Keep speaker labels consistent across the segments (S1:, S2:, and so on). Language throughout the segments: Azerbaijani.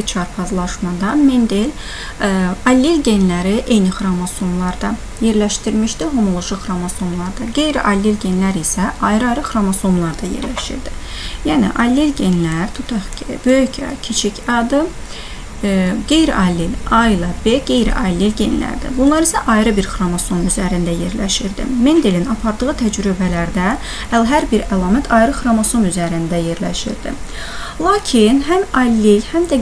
S1: Çarpazlaşmada Mendel allel genləri eyni xromosomlarda yerləşdirmişdi, homoloji xromosomlarda. Qeyri-allel genlər isə ayrı-ayrı xromosomlarda yerləşirdi. Yəni, allel genlər, tutaq ki, böyük A, kiçik A-dır, qeyri-allel A ilə B qeyri-allel genlərdir. Bunlar isə ayrı bir xromosom üzərində yerləşirdi. Mendelin apardığı təcrübələrdə hər bir əlamət ayrı xromosom üzərində yerləşirdi. Lakin həm allel, həm də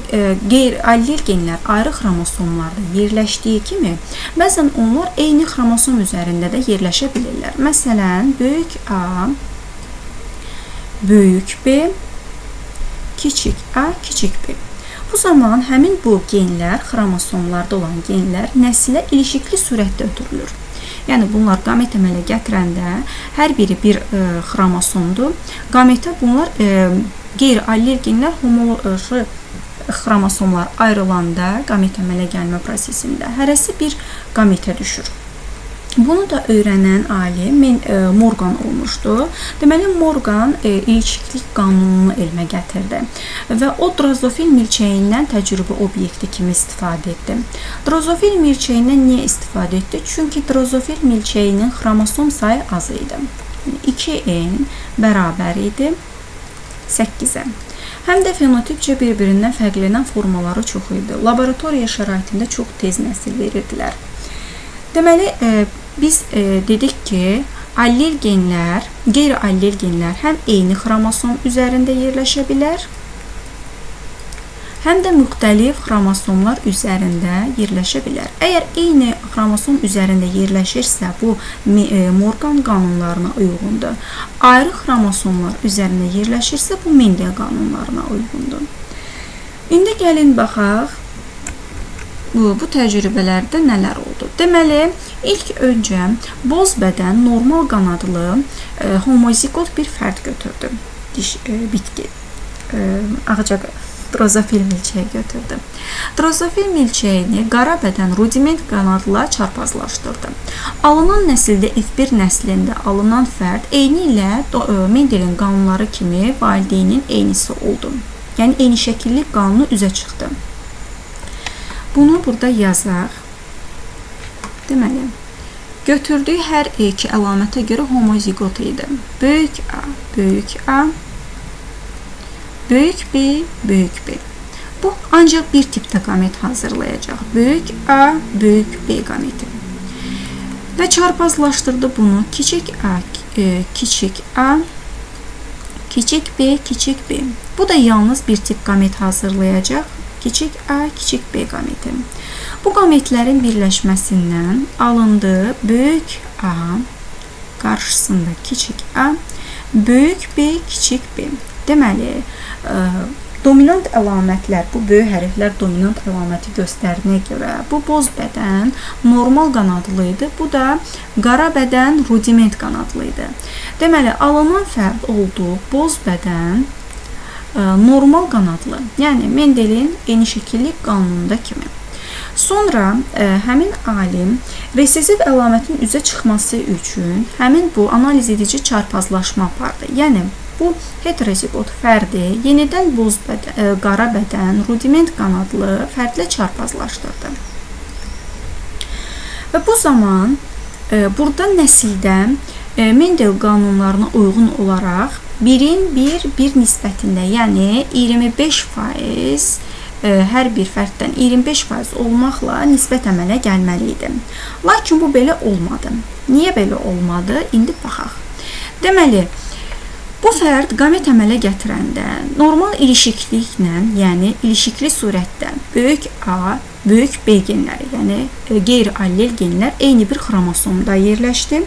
S1: qeyri-allel genlər ayrı xromosomlarda yerləşdiyi kimi, bəzən onlar eyni xromosom üzərində də yerləşə bilirlər. Məsələn, böyük A, böyük B, kiçik A, kiçik B. Bu zaman həmin bu genlər, xromosomlarda olan genlər nəslə ilişikli surətdə ötürülür. Yəni, bunlar qamet əmələ gətirəndə hər biri bir xromosomdur. Qametə bunlar qeyri-allel genlər homoloji xromosomlar ayrılanda qamet əmələ gəlmə prosesində hərəsi bir qametə düşür. Bunu da öyrənən alim Morgan olmuşdu. Deməli, Morgan ilişiklik qanununu elmə gətirdi və o drozofil milçəyindən təcrübə obyekti kimi istifadə etdi. Drozofil milçəyindən niyə istifadə etdi? Çünki drozofil milçəyinin xromosom sayı az idi. 2n bərabər idi 8-ə. Həm də fenotipcə bir-birindən fərqlənən formaları çox idi. Laboratoriya şəraitində çox tez nəsil verirdilər. Deməli, biz dedik ki, allel genlər, qeyri-allel genlər həm eyni xromosom üzərində yerləşə bilər, həm də müxtəlif xromosomlar üzərində yerləşə bilər. Əgər eyni xromosom üzərində yerləşirsə, bu Morgan qanunlarına uyğundur. Ayrı xromosomlar üzərində yerləşirsə, bu Mendel qanunlarına uyğundur. İndi gəlin baxaq, bu təcrübələrdə nələr oldu? Deməli, ilk öncə boz bədən normal qanadlı homozigot bir fərd götürdü. Bitki, drozofil milçəyi götürdü. Drozofil milçəyini qara bədən rudiment qanadla çarpazlaşdırdı. Alınan nəsildə F1 nəslində alınan fərd eyni ilə Mendelin qanunları kimi valideynin eynisi oldu. Yəni, eyni şəkillik qanunu üzə çıxdı. Bunu burada yazaq. Deməli, götürdüyü hər iki əlamətə görə homozigot idi. Böyük A, böyük A, böyük B, böyük B. Bu, ancaq bir tipdə qamet hazırlayacaq. Böyük A, böyük B qameti. Və çarpazlaşdırdı bunu. Kiçik A, kiçik A, kiçik B, kiçik B. Bu da yalnız bir tip qamet hazırlayacaq. Kiçik A, kiçik B qameti. Bu qametlərin birləşməsindən alındı böyük A, qarşısında kiçik A, böyük B, kiçik B. Deməli, dominant əlamətlər, bu böyük hərflər dominant əlaməti göstərinə görə bu boz bədən normal qanadlı idi, bu da qara bədən rudiment qanadlı idi. Deməli, alınan fərd oldu boz bədən normal qanadlı, yəni Mendelin eyni şəkillik qanununda kimi. Sonra həmin alim resesiv əlamətin üzə çıxması üçün həmin bu analiz edici çarpazlaşma apardı. Yəni, bu heterozigot fərdi yenidən boz bədən, qara bədən, rudiment qanadlı fərdlə çarpazlaşdırdı. Və bu zaman burada nəsildə Mendel qanunlarına uyğun olaraq birin bir nisbətində, yəni 25% hər bir fərddən 25% olmaqla nisbət əmələ gəlməli idi. Lakin bu belə olmadı. Niyə belə olmadı? İndi baxaq. Deməli, bu fərd qamet əmələ gətirəndə normal ilişikliklə, yəni ilişikli surətdə böyük A, böyük B genləri, yəni qeyri-allel genlər eyni bir xromosomda yerləşdi.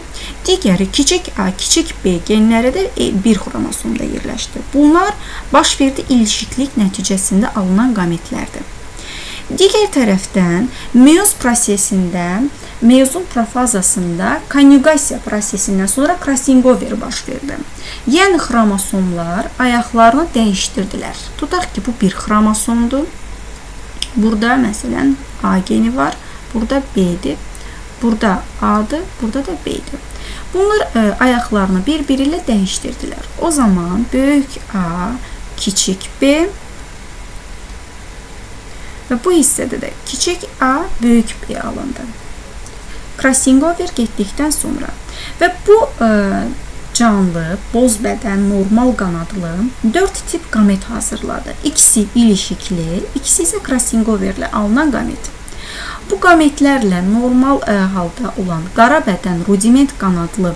S1: Digəri kiçik A, kiçik B genləri də bir xromosomda yerləşdi. Bunlar baş verdi ilişiklik nəticəsində alınan qametlərdir. Digər tərəfdən meyoz prosesində, meyozun profazasında konjugasiya prosesindən sonra crossover baş verdi. Yəni, xromosomlar ayaqlarını dəyişdirdilər. Tutaq ki, bu bir xromosomdur. Burada məsələn A geni var, burada B-dir, burada A-dır, burada da B-dir. Bunlar ayaqlarını bir-biri ilə dəyişdirdilər. O zaman böyük A, kiçik B və bu hissədə də kiçik A, böyük B alındı. Crossingover getdikdən sonra və bu canlı, boz bədən, normal qanadlı 4 tip qamet hazırladı. İkisi ilişikli, ikisi isə crossingoverlə alınan qamet. Bu qametlərlə normal halda olan qara bədən, rudiment qanadlı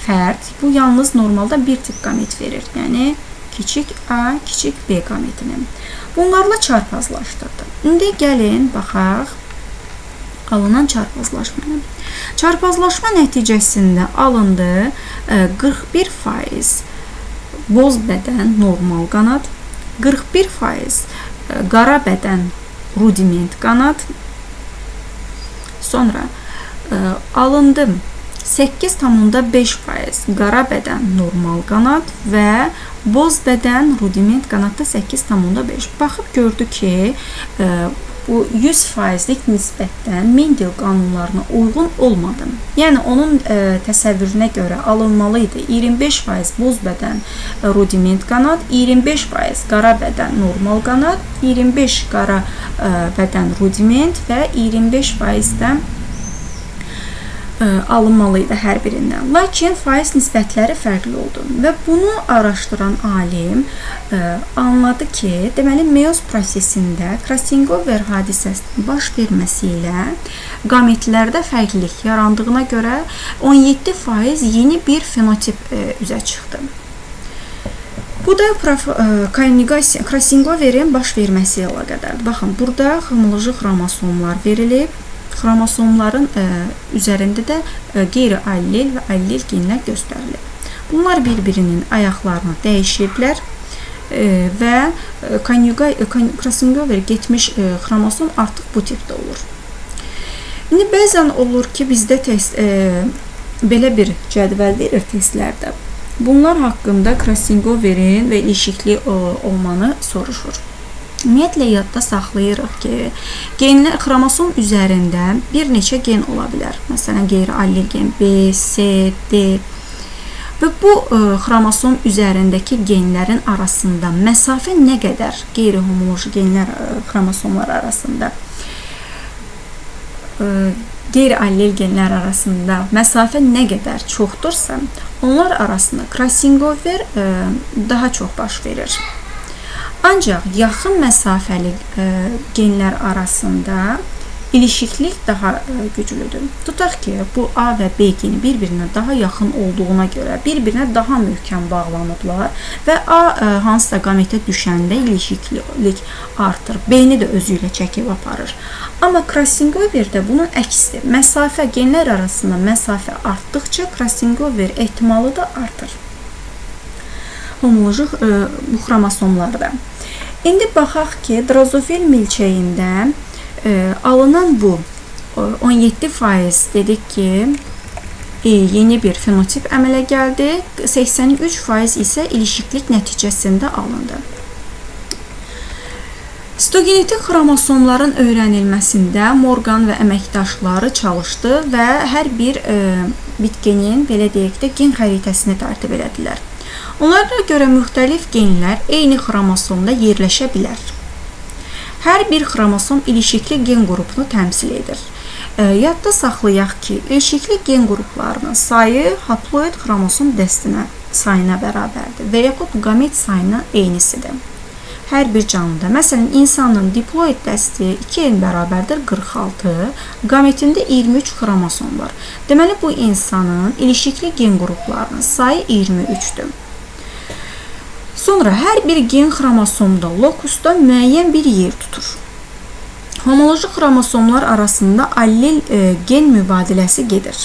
S1: fərd, bu yalnız normalda bir tip qamet verir. Yəni, kiçik A, kiçik B qametini. Bunlarla çarpazlaşdırdı. İndi gəlin, baxaq, alınan çarpazlaşmaya. Çarpazlaşma nəticəsində alındı 41% boz bədən, normal qanad, 41% qara bədən, rudiment qanad, sonra alındı 8,5% qara bədən, normal qanad və boz bədən, rudiment qanadda 8,5. Baxıb gördü ki, bu 100%lik nisbətdən Mendel qanunlarına uyğun olmadı. Yəni, onun təsəvvürünə görə alınmalıydı 25% boz bədən, rudiment qanad, 25% qara bədən, normal qanad, 25% qara bədən, rudiment və 25%-dən alınmalıydı hər birindən. Lakin faiz nisbətləri fərqli oldu və bunu araşdıran alim anladı ki, deməli, meyoz prosesində Crossingover hadisəsinin baş verməsi ilə qametlərdə fərqlilik yarandığına görə 17% yeni bir fenotip üzə çıxdı. Bu da Crossingoverin baş verməsi ilə əlaqədardır. Baxın, burada xronoloji xromosomlar verilib. Xromosomların üzərində də qeyri-allel və allel genlər göstərilir. Bunlar bir-birinin ayaqlarını dəyişirlər və Crossingover getmiş xromosom artıq bu tipdə olur. İndi bəzən olur ki, bizdə belə bir cədvəl verir testlərdə. Bunlar haqqında Crossingoverin və ilişikli olmanı soruşur. Ümumiyyətlə, yadda saxlayırıq ki, genlər xromosom üzərində bir neçə gen ola bilər. Məsələn, qeyri-allel gen B, C, D. Və bu xromosom üzərindəki genlərin arasında məsafə nə qədər qeyri-homoloji genlər xromosomlar arasında, qeyri-allel genlər arasında məsafə nə qədər çoxdursa, onlar arasında Crossingover daha çox baş verir. Ancaq yaxın məsafəli genlər arasında ilişiklik daha güclüdür. Tutaq ki, bu A və B geni bir-birinə daha yaxın olduğuna görə bir-birinə daha möhkəm bağlanıblar və A hansısa qametə düşəndə ilişiklik artır. B-ni də özü ilə çəkib aparır. Amma Crossingoverdə bunun əksidir. Məsafə, genlər arasında məsafə artdıqca Crossingover ehtimalı da artır. Homoloji bu xromosomlarda. İndi baxaq ki, drozofil milçəyində alınan bu 17% dedik ki, yeni bir fenotip əmələ gəldi, 83% isə ilişiklik nəticəsində alındı. Stogenetik xromosomların öyrənilməsində Morgan və əməkdaşları çalışdı və hər bir bitkenin, belə deyək də, gen xəritəsini tərtib elədilər. Onlara görə müxtəlif genlər eyni xromosomda yerləşə bilər. Hər bir xromosom ilişikli gen qrupunu təmsil edir. Yadda saxlayaq ki, ilişikli gen qruplarının sayı haploid xromosom dəstinə sayına bərabərdir və yaxud qamet sayına eynisidir. Hər bir canlıda, məsələn, insanın diploid dəsti 2n bərabərdir 46, qametində 23 xromosom var. Deməli, bu insanın ilişikli gen qruplarının sayı 23-dür. Sonra hər bir gen xromosomda, lokusda müəyyən bir yer tutur. Homoloji xromosomlar arasında allel gen mübadiləsi gedir.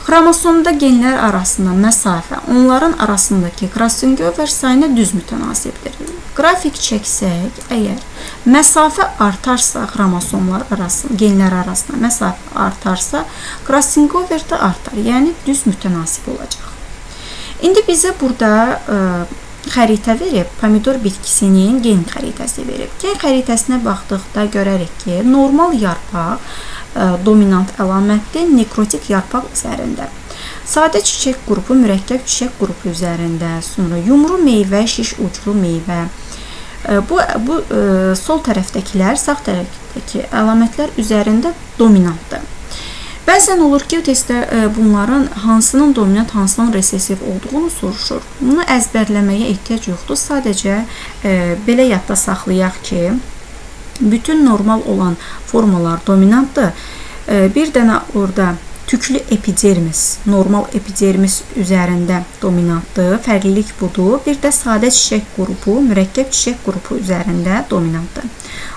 S1: Xromosomda genlər arasında məsafə, onların arasındakı Crossingover sayına düz mütənasibdir. Qrafik çəksək, əgər məsafə artarsa, xromosomlar arasında, genlər arasında məsafə artarsa, Crossingover də artar, yəni düz mütənasib olacaq. İndi bizə burada xəritə verib, pomidor bitkisinin gen xəritəsi verib. Gen xəritəsinə baxdıqda görərik ki, normal yarpaq dominant əlamətdir, nekrotik yarpaq üzərində. Sadə çiçək qrupu, mürəkkəb çiçək qrupu üzərində, sonra yumru meyvə, şiş uclu meyvə, Bu sol tərəfdəkilər sağ tərəfdəki əlamətlər üzərində dominantdır. Bəzən olur ki, testdə bunların hansının dominant, hansının resessiv olduğunu soruşur. Bunu əzbərləməyə ehtiyac yoxdur. Sadəcə belə yadda saxlayaq ki, bütün normal olan formalar dominantdır. Bir dənə orada tüklü epidermis, normal epidermis üzərində dominantdır. Fərqlilik budur. Bir də sadə çiçək qrupu, mürəkkəb çiçək qrupu üzərində dominantdır.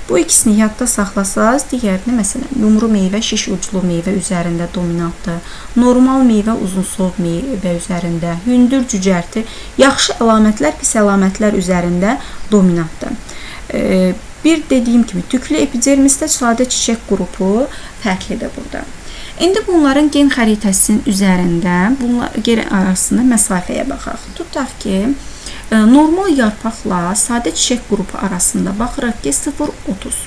S1: Bu ikisini yadda saxlasaz, digərini məsələn, yumru meyvə, şiş uclu meyvə üzərində dominantdır. Normal meyvə, uzunsov meyvə üzərində, hündür cücərti, yaxşı əlamətlər, pis əlamətlər üzərində dominantdır. Bir dediyim kimi, tüklü epidermisdə sadə çiçək qrupu fərqlidir burada. İndi bunların gen xəritəsinin üzərində bunlar arasında məsafəyə baxaq. Tutaq ki, normal yarpaqla sadə çiçək qrupu arasında baxırıq ki, 0,30.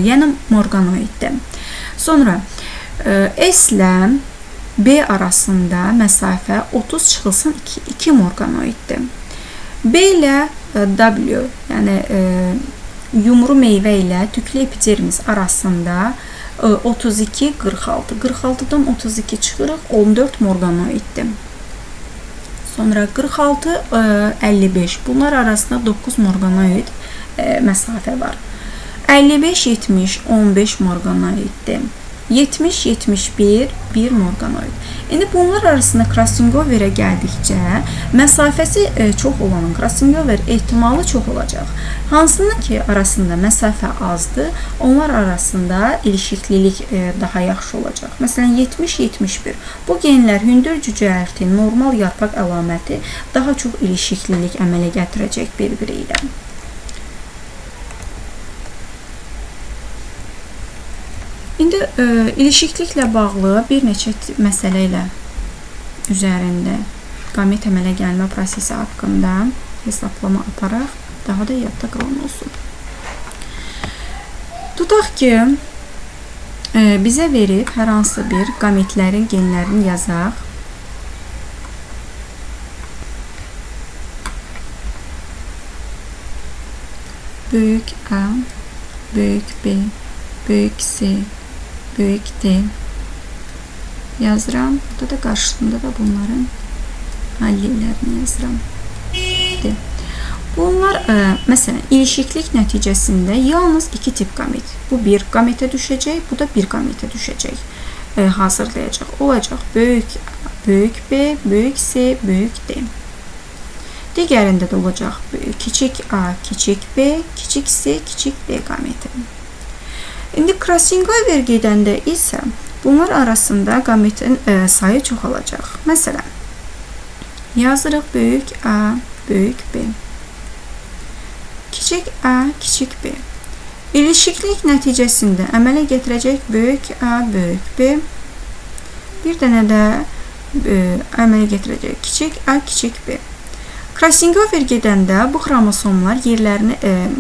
S1: Yəni morganoiddir. Sonra S ilə B arasında məsafə 30 çıxılsın 2 morganoiddir. B ilə W, yəni yumru meyvə ilə tüklü epidermis arasında 32, 46. 46-dan 32 çıxırıq, 14 morganoiddir. Sonra 46, 55. Bunlar arasında 9 morganoid məsafə var. 55, 70, 15 morganoiddir. 70, 71, 1 morganoid. İndi bunlar arasında Krassingoverə gəldikcə məsafəsi çox olanın Krassingover ehtimalı çox olacaq. Hansının ki arasında məsafə azdır, onlar arasında ilişiklilik daha yaxşı olacaq. Məsələn 70, 71. Bu genlər hündür cücərti, normal yarpaq əlaməti daha çox ilişiklilik əmələ gətirəcək bir-biri ilə. İndi ilişikliklə bağlı bir neçə məsələ ilə üzərində qamet əmələ gəlmə prosesi haqqında hesablama aparaq, daha da yadda qalan olsun. Tutaq ki, bizə verib hər hansı bir qametlərin genlərini yazaq. Böyük A, böyük B, böyük C, böyük D yazıram. Burada da qarşısında da bunların hallillerini yazıram. D. Bunlar, məsələn, ilişiklik nəticəsində yalnız iki tip qamet. Bu bir qametə düşəcək, bu da bir qametə düşəcək. Hazırlayacaq. Olacaq böyük A, böyük B, böyük C, böyük D. Digərində də olacaq kiçik A, kiçik B, kiçik C, kiçik D qameti. İndi Krassingover gedəndə isə bunlar arasında qametin sayı çoxalacaq. Məsələn, yazırıq böyük A, böyük B. Kiçik A, kiçik B. İlişiklik nəticəsində əmələ gətirəcək böyük A, böyük B. Bir dənə də əmələ gətirəcək kiçik A, kiçik B. Krassingover gedəndə bu xromosomlar yerlərini,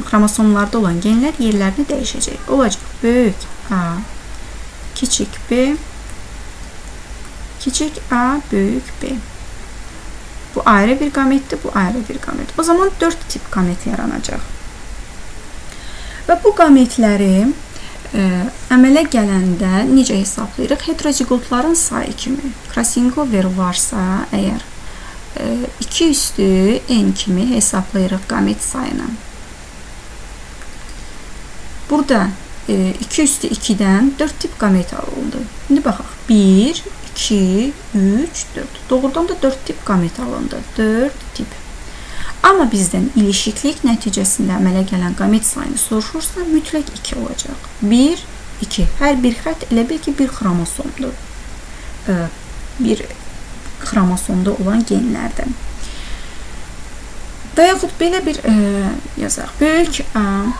S1: xromosomlarda olan genlər yerlərini dəyişəcək. Olacaq böyük A, kiçik B, kiçik A, böyük B. Bu ayrı bir qametdir, bu ayrı bir qamet. O zaman 4 tip qamet yaranacaq. Və bu qametləri əmələ gələndə necə hesablayırıq? Heterozigotların sayı kimi. Krassingover varsa əgər 2 üstü n kimi hesablayırıq qamet sayını. Burada 2 üstü 2-dən 4 tip qamet alındı. İndi baxaq. 1, 2, 3, 4. Doğrudan da 4 tip qamet alındı. 4 tip. Amma bizdən ilişiklik nəticəsində əmələ gələn qamet sayını soruşursa, mütləq 2 olacaq. 1, 2. Hər bir xətt elə bil ki, bir xromosomdur. Bir xromosomda olan genlərdən. Və yaxud belə bir yazaq. Böyük A,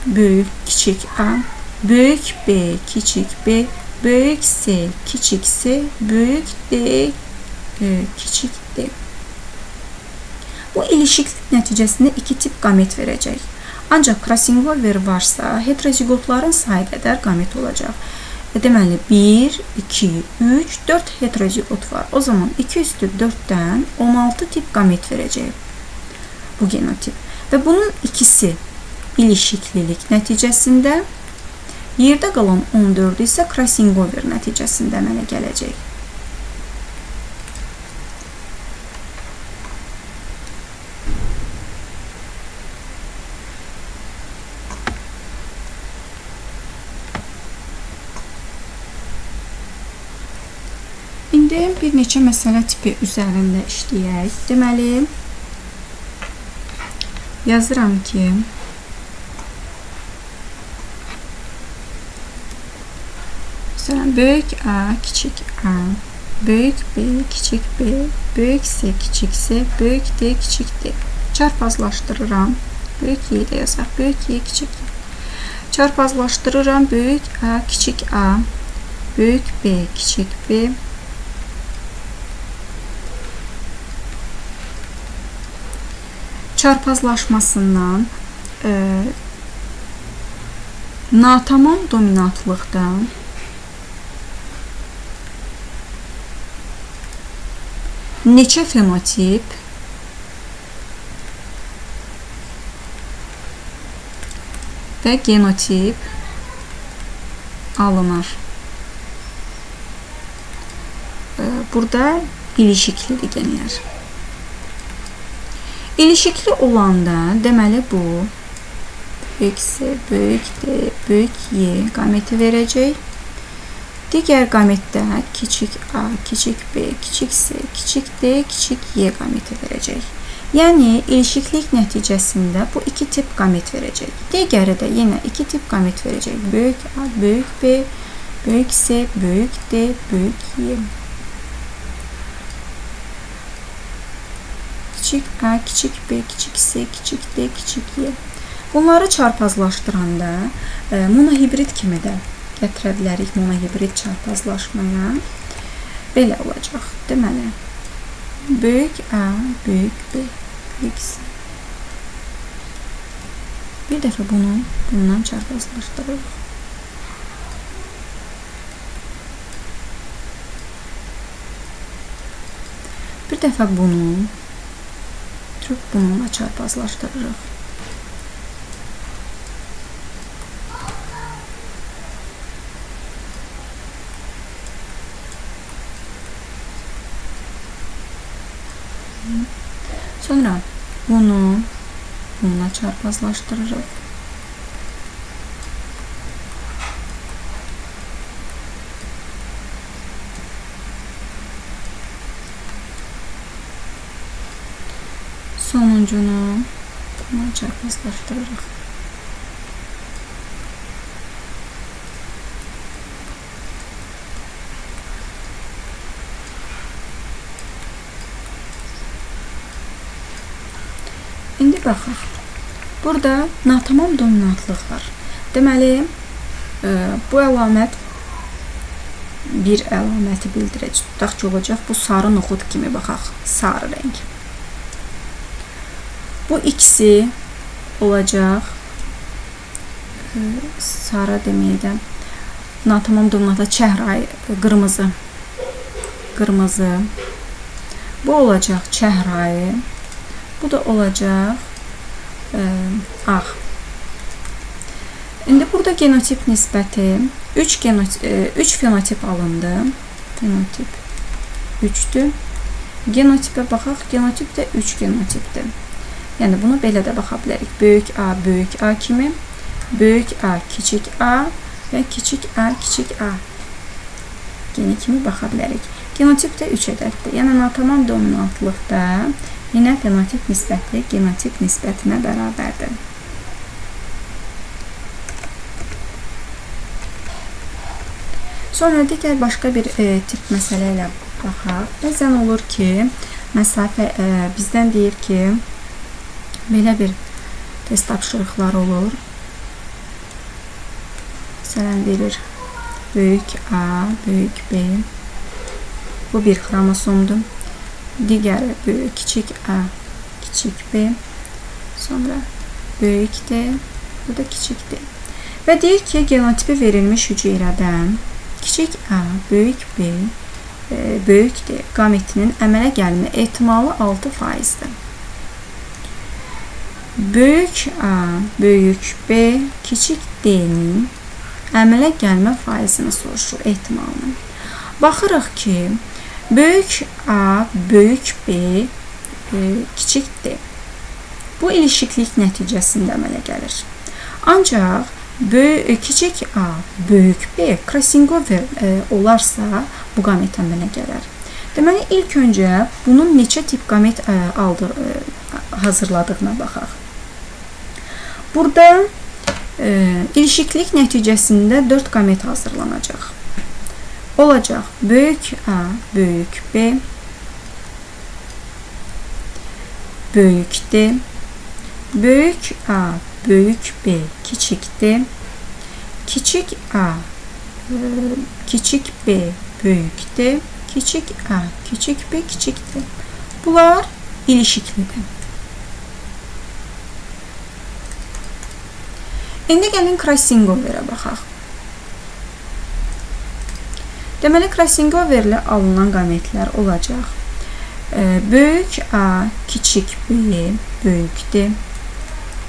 S1: böyük, kiçik A, böyük B, kiçik B, böyük C, kiçik C, böyük D, kiçik D. Bu ilişiklik nəticəsində 2 tip qamet verəcək. Ancaq Krassingover varsa, heterozigotların sayı qədər qamet olacaq. Deməli, 1, 2, 3, 4 heterozigot var. O zaman 2 üstü 4-dən 16 tip qamet verəcək bu genotip. və bunun ikisi ilişiklilik nəticəsində, yerdə qalan 14 isə crossover nəticəsində əmələ gələcək. İndi bir neçə məsələ tipi üzərində işləyək. Deməli, yazıram ki, məsələn, böyük A, kiçik A, böyük B, kiçik B, böyük C, kiçik C, böyük D, kiçik D. Çarpazlaşdırıram. Böyük Y də yazaq. Böyük Y, kiçik Y. Çarpazlaşdırıram. Böyük A, kiçik A, böyük B, kiçik B, çarpazlaşmasından natamam dominantlıqdan neçə fenotip və genotip alınır. Burada ilişiklidir genlər. İlişikli olanda deməli bu böyük C, böyük D, böyük Y qaməti verəcək. Digər qametdə kiçik A, kiçik B, kiçik C, kiçik D, kiçik Y qaməti verəcək. Yəni ilişiklik nəticəsində bu iki tip qamet verəcək. Digəri də yenə iki tip qamet verəcək. Böyük A, böyük B, böyük C, böyük D, böyük Y. Kiçik A, kiçik B, kiçik C, kiçik D, kiçik Y. Bunları çarpazlaşdıranda monohibrid kimi də gətirə bilərik monohibrid çarpazlaşmaya. Belə olacaq. Deməli, böyük A, böyük B, böyük C. Bir dəfə bunu bundan çarpazlaşdırırıq. Bir dəfə bunu bununla çarpazlaşdırırıq. Sonra bunu bununla çarpazlaşdırırıq. Sonuncunu buna çarpazlaşdırırıq. İndi baxaq. Burada natamam dominantlıq var. Deməli, bu əlamət bir əlaməti bildirəcək. Tutaq ki, olacaq bu sarı noxud kimi baxaq. Sarı rəng. Bu ikisi olacaq. Sarı deməkdə natamam dominantlı çəhrayı qırmızı. Qırmızı. Bu olacaq çəhrayı. Bu da olacaq ağ. İndi burada genotip nisbəti 3 fenotip alındı. Fenotip 3'dür. Genotipə baxaq. Genotip də 3 genotipdir. Yəni bunu belə də baxa bilərik. Böyük A kimi, böyük A, kiçik A və kiçik A, kiçik A. Geni kimi baxa bilərik. Genotip də 3 ədəddir. Yəni natamam dominantlıqda yenə fenotip nisbəti genotip nisbətinə bərabərdir. Sonra digər başqa bir tip məsələ ilə baxaq. Bəzən olur ki, məsafə bizdən deyir ki, belə bir test tapşırıqlar olur. Məsələn, verir böyük A, böyük B. Bu bir xromosomdur. Digəri böyük kiçik A, kiçik B. Sonra böyük D, bu da kiçik D. Və deyir ki, genotipi verilmiş hüceyrədən kiçik A, böyük B, böyük D qametinin əmələ gəlmə ehtimalı 6%-dir. böyük A, böyük B, kiçik D-nin əmələ gəlmə faizini soruşur, ehtimalını. Baxırıq ki, böyük A, böyük B, kiçik D. Bu ilişiklik nəticəsində əmələ gəlir. Ancaq kiçik A, böyük B crossover olarsa bu qamet əmələ gələr. Deməli, ilk öncə bunun neçə tip qamet hazırladığına baxaq. Burada ilişiklik nəticəsində 4 qamet hazırlanacaq. Olacaq böyük A, böyük B, böyük D, böyük A, böyük B, kiçik D, kiçik A, kiçik B, böyük D, kiçik A, kiçik B, kiçik D. Bunlar ilişiklidir. İndi gəlin crossoverə baxaq. Deməli, crossoverlə alınan qametlər olacaq. Böyük A, kiçik B, böyük D,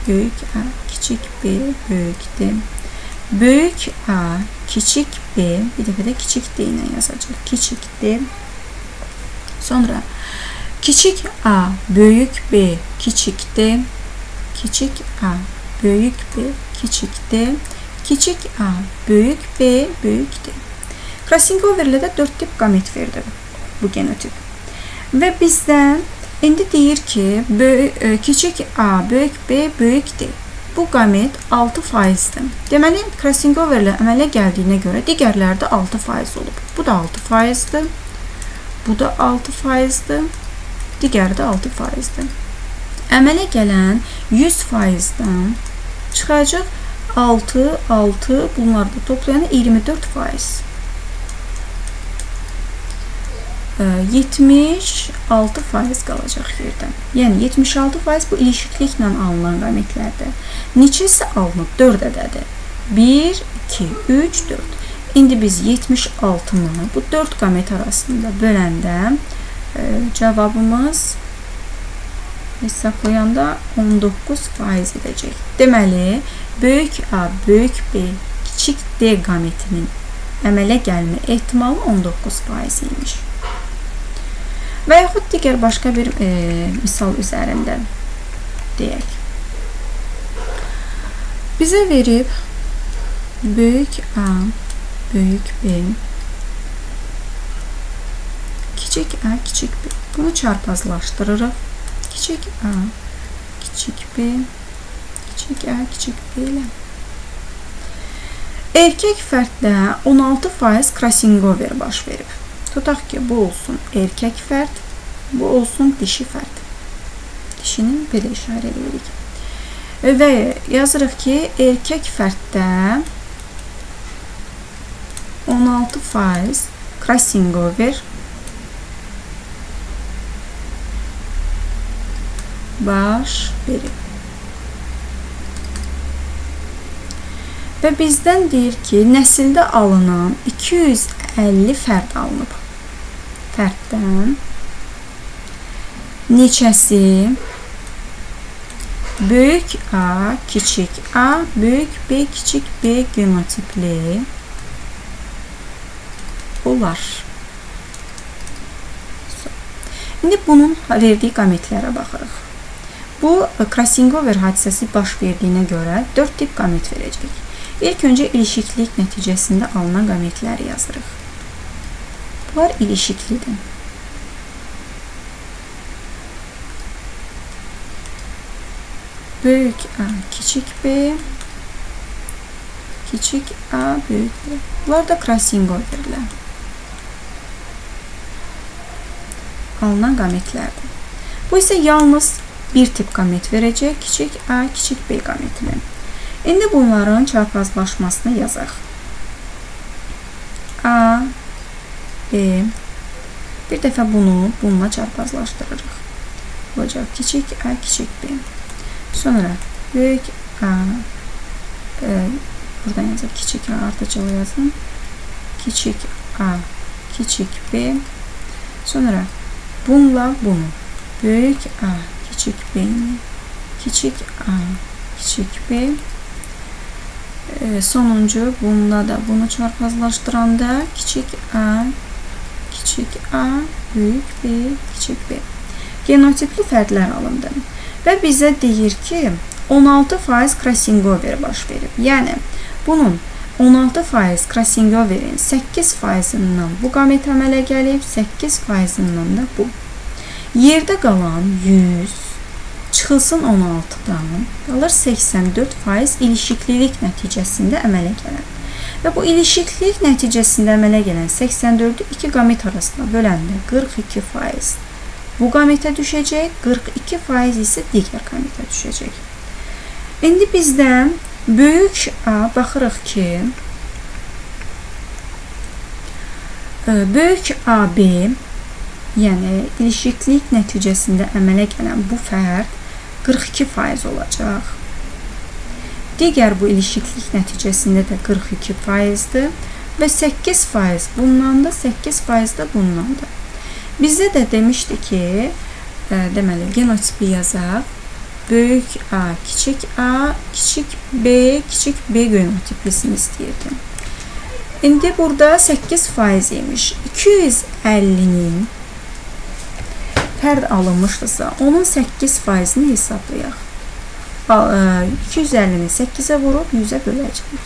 S1: böyük A, kiçik B, böyük D, böyük A, kiçik B, bir dəfə də kiçik D ilə yazacaq. Kiçik D. Sonra kiçik A, böyük B, kiçik D, kiçik A, böyük B, kiçik D, kiçik A, böyük B, böyük D. Crossoverlə də 4 tip qamet verdi bu genotip. Və bizdən indi deyir ki, kiçik A, böyük B, böyük D. Bu qamet 6%-dir. Deməli, crossoverlə əmələ gəldiyinə görə digərləri də 6% olub. Bu da 6%-dir. Bu da 6%-dir. Digəri də 6%-dir. Əmələ gələn 100%-dən çıxacaq 6, 6, bunları da toplayana 24%. 76% qalacaq yerdən. Yəni 76% bu ilişikliklə alınan qametlərdir. Neçəsi alınıb? 4 ədədi. 1, 2, 3, 4. İndi biz 76-nı bu 4 qamet arasında böləndə cavabımız hesablayanda 19% edəcək. Deməli, böyük A, böyük B, kiçik D qametinin əmələ gəlmə ehtimalı 19% imiş. Və yaxud digər başqa bir misal üzərində deyək. Bizə verib böyük A, böyük B, kiçik A, kiçik B. Bunu çarpazlaşdırırıq. Kiçik A, kiçik B, kiçik A, kiçik B ilə. Erkək fərddə 16% crossover baş verib. Tutaq ki, bu olsun erkək fərd, bu olsun dişi fərd. Dişinin belə işarə edirik. Və yazırıq ki, erkək fərddə 16% crossover baş verib. Və bizdən deyir ki, nəsildə alınan 250 fərd alınıb. Fərddən neçəsi böyük A, kiçik A, böyük B, kiçik B genotipli olar. İndi bunun verdiyi qametlərə baxırıq. Bu crossover hadisəsi baş verdiyinə görə 4 tip qamet verəcək. İlk öncə ilişiklik nəticəsində alınan qametləri yazırıq. Bunlar ilişiklidir. Böyük A, kiçik B, kiçik A, böyük B. Bunlar da crossoverlər. Alınan qametlərdir. Bu isə yalnız bir tip qamet verəcək, kiçik A, kiçik B qametini. İndi bunların çarpazlaşmasını yazaq. A, B, bir dəfə bunu bununla çarpazlaşdırırıq. Olacaq kiçik A, kiçik B. Sonra böyük A, buradan yazaq kiçik A, ardıcılı yazın. Kiçik A, kiçik B. Sonra bununla bunu. Böyük A, kiçik B'ni, kiçik a, kiçik b. Sonuncu bunda da bunu çarpazlaşdıranda kiçik a, böyük b, kiçik b. Genotipli fərdlər alındı. Və bizə deyir ki, 16% Krassingover baş verib. Yəni, bunun 16% Krassingoverin 8%-ından bu qamet əmələ gəlib, 8%-ından da bu. Yerdə qalan 100 çıxılsın 16-dan, qalır 84% ilişiklilik nəticəsində əmələ gələn. Və bu ilişiklilik nəticəsində əmələ gələn 84-ü 2 qamet arasında böləndə 42% bu qametə düşəcək, 42% isə digər qametə düşəcək. İndi bizdən böyük A baxırıq ki, böyük AB, yəni ilişiklik nəticəsində əmələ gələn bu fərd 42% olacaq. Digər bu ilişiklik nəticəsində də 42%-dir və 8% bundan da, 8% də bundan da. Bizdə də demişdi ki, deməli, genotipi yazaq. Böyük A, kiçik B genotiplisini istəyirdim. İndi burada 8% imiş. 250-nin fərd alınmışdırsa, onun 8%-ni hesablayaq. 250-ni 8-ə vurub 100-ə böləcək.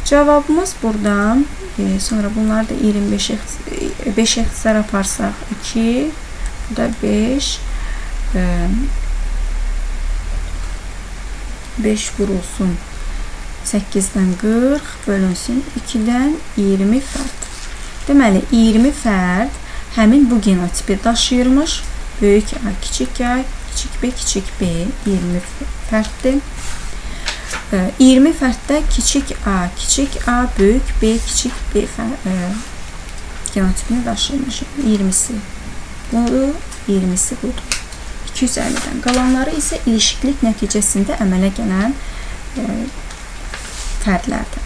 S1: Cavabımız buradan, sonra bunları da 5 ixtisar aparsaq 2, bu da 5, 5 vurulsun 8-dən 40, bölünsün 2-dən 20 fərd. Deməli, 20 fərd həmin bu genotipi daşıyırmış. Böyük A, kiçik B 20 fərddir. 20 fərddə kiçik A, böyük B, kiçik B genotipini daşıyırmış. 20-si budur, 20-si budur. 250-dən. Qalanları isə ilişiklik nəticəsində əmələ gələn fərdlərdir.